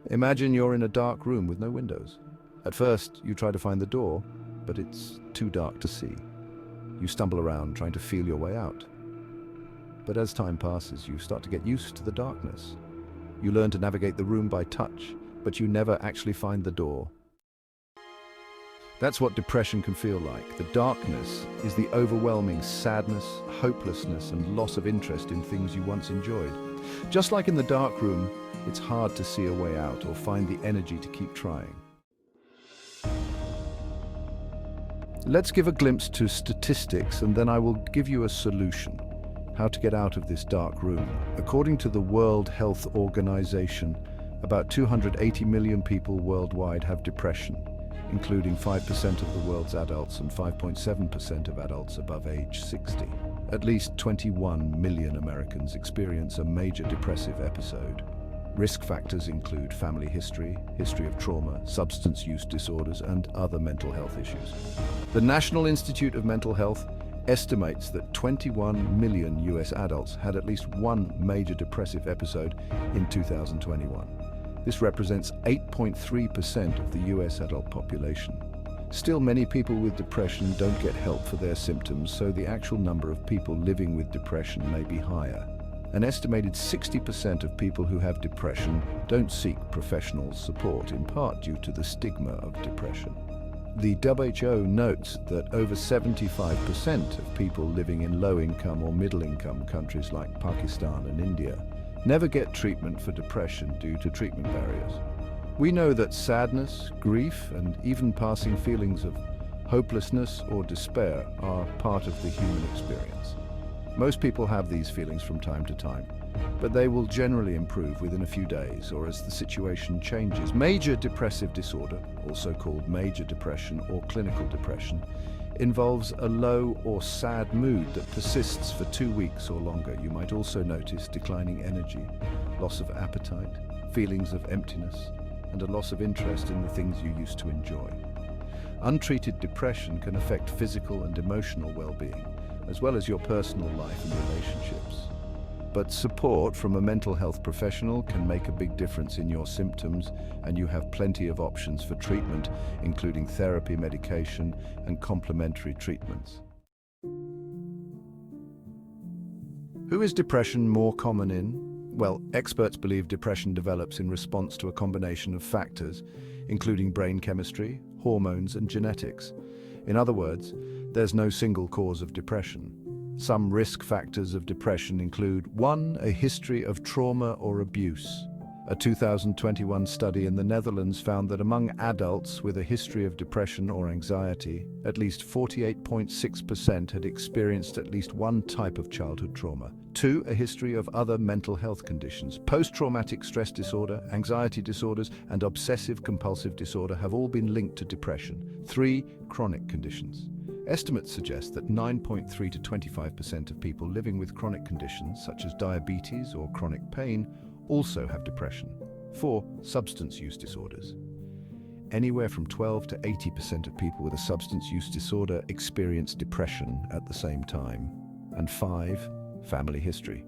Imagine you're in a dark room with no windows. At first, you try to find the door, but it's too dark to see. You stumble around trying to feel your way out. But as time passes, you start to get used to the darkness. You learn to navigate the room by touch, but you never actually find the door. That's what depression can feel like. The darkness is the overwhelming sadness, hopelessness, and loss of interest in things you once enjoyed. Just like in the dark room, it's hard to see a way out or find the energy to keep trying. Let's give a glimpse to statistics, and then I will give you a solution. How to get out of this dark room. According to the World Health Organization, about 280 million people worldwide have depression, including 5% of the world's adults and 5.7% of adults above age 60. At least 21 million Americans experience a major depressive episode. Risk factors include family history, history of trauma, substance use disorders, and other mental health issues. The National Institute of Mental Health estimates that 21 million US adults had at least one major depressive episode in 2021. This represents 8.3% of the US adult population. Still, many people with depression don't get help for their symptoms, so the actual number of people living with depression may be higher. An estimated 60% of people who have depression don't seek professional support, in part due to the stigma of depression. The WHO notes that over 75% of people living in low-income or middle-income countries like Pakistan and India never get treatment for depression due to treatment barriers. We know that sadness, grief, and even passing feelings of hopelessness or despair are part of the human experience. Most people have these feelings from time to time, but they will generally improve within a few days or as the situation changes. Major depressive disorder, also called major depression or clinical depression, involves a low or sad mood that persists for 2 weeks or longer. You might also notice declining energy, loss of appetite, feelings of emptiness, and a loss of interest in the things you used to enjoy. Untreated depression can affect physical and emotional well-being, as well as your personal life and relationships. But support from a mental health professional can make a big difference in your symptoms, and you have plenty of options for treatment, including therapy, medication, and complementary treatments. Who is depression more common in? Well, experts believe depression develops in response to a combination of factors, including brain chemistry, hormones, and genetics. In other words, there's no single cause of depression. Some risk factors of depression include 1. A history of trauma or abuse. A 2021 study in the Netherlands found that among adults with a history of depression or anxiety, at least 48.6% had experienced at least one type of childhood trauma. 2. A history of other mental health conditions. Post-traumatic stress disorder, anxiety disorders, and obsessive-compulsive disorder have all been linked to depression. 3. Chronic conditions. Estimates suggest that 9.3 to 25% of people living with chronic conditions, such as diabetes or chronic pain, also have depression. 4. Substance use disorders. Anywhere from 12 to 80% of people with a substance use disorder experience depression at the same time. And 5. Family history.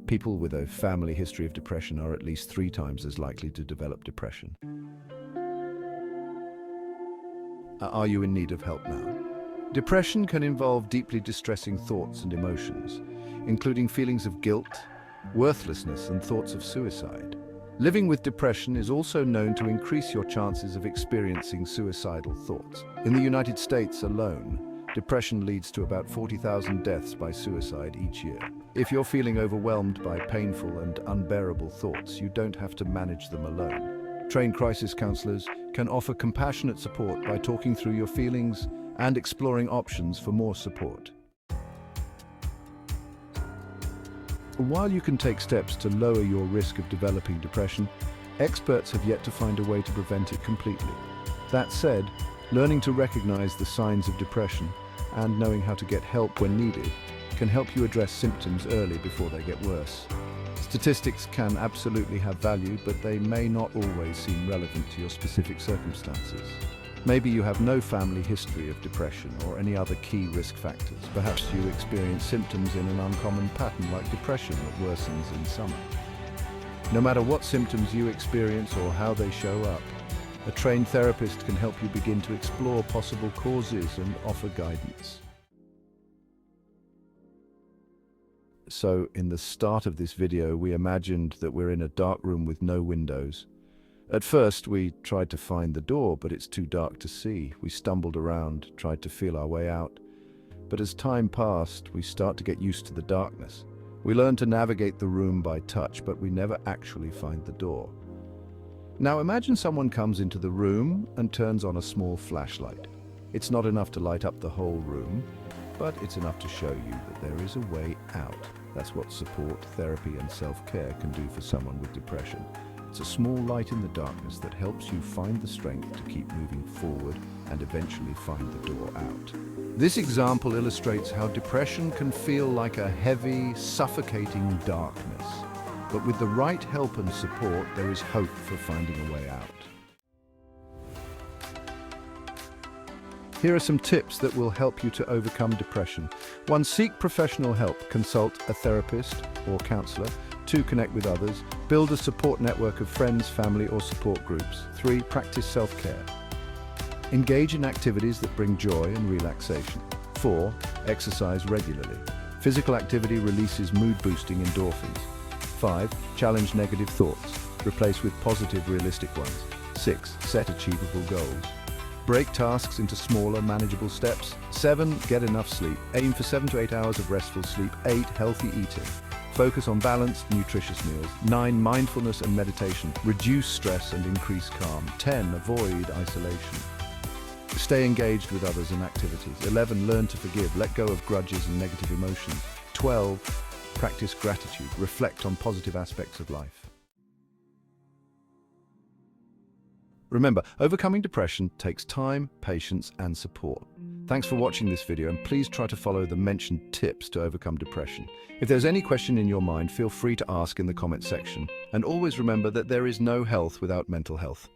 People with a family history of depression are at least 3 times as likely to develop depression. Are you in need of help now? Depression can involve deeply distressing thoughts and emotions, including feelings of guilt, worthlessness, and thoughts of suicide. Living with depression is also known to increase your chances of experiencing suicidal thoughts. In the United States alone, depression leads to about 40,000 deaths by suicide each year. If you're feeling overwhelmed by painful and unbearable thoughts, you don't have to manage them alone. Trained crisis counselors can offer compassionate support by talking through your feelings and exploring options for more support. While you can take steps to lower your risk of developing depression, experts have yet to find a way to prevent it completely. That said, learning to recognize the signs of depression and knowing how to get help when needed can help you address symptoms early before they get worse. Statistics can absolutely have value, but they may not always seem relevant to your specific circumstances. Maybe you have no family history of depression or any other key risk factors. Perhaps you experience symptoms in an uncommon pattern like depression that worsens in summer. No matter what symptoms you experience or how they show up, a trained therapist can help you begin to explore possible causes and offer guidance. So, in the start of this video, we imagined that we're in a dark room with no windows. At first, we tried to find the door, but it's too dark to see. We stumbled around, tried to feel our way out. But as time passed, we start to get used to the darkness. We learn to navigate the room by touch, but we never actually find the door. Now imagine someone comes into the room and turns on a small flashlight. It's not enough to light up the whole room, but it's enough to show you that there is a way out. That's what support, therapy, and self-care can do for someone with depression. It's a small light in the darkness that helps you find the strength to keep moving forward and eventually find the door out. This example illustrates how depression can feel like a heavy, suffocating darkness. But with the right help and support, there is hope for finding a way out. Here are some tips that will help you to overcome depression. 1. Seek professional help. Consult a therapist or counselor. 2. Connect with others. Build a support network of friends, family, or support groups. 3. Practice self-care. Engage in activities that bring joy and relaxation. 4. Exercise regularly. Physical activity releases mood-boosting endorphins. 5. Challenge negative thoughts. Replace with positive, realistic ones. 6. Set achievable goals. Break tasks into smaller, manageable steps. 7. Get enough sleep. Aim for 7 to 8 hours of restful sleep. 8. Healthy eating. Focus on balanced, nutritious meals. 9. Mindfulness and meditation. Reduce stress and increase calm. 10. Avoid isolation. Stay engaged with others and activities. 11. Learn to forgive. Let go of grudges and negative emotions. 12. Practice gratitude. Reflect on positive aspects of life. Remember, overcoming depression takes time, patience, and support. Thanks for watching this video, and please try to follow the mentioned tips to overcome depression. If there's any question in your mind, feel free to ask in the comment section. And always remember that there is no health without mental health.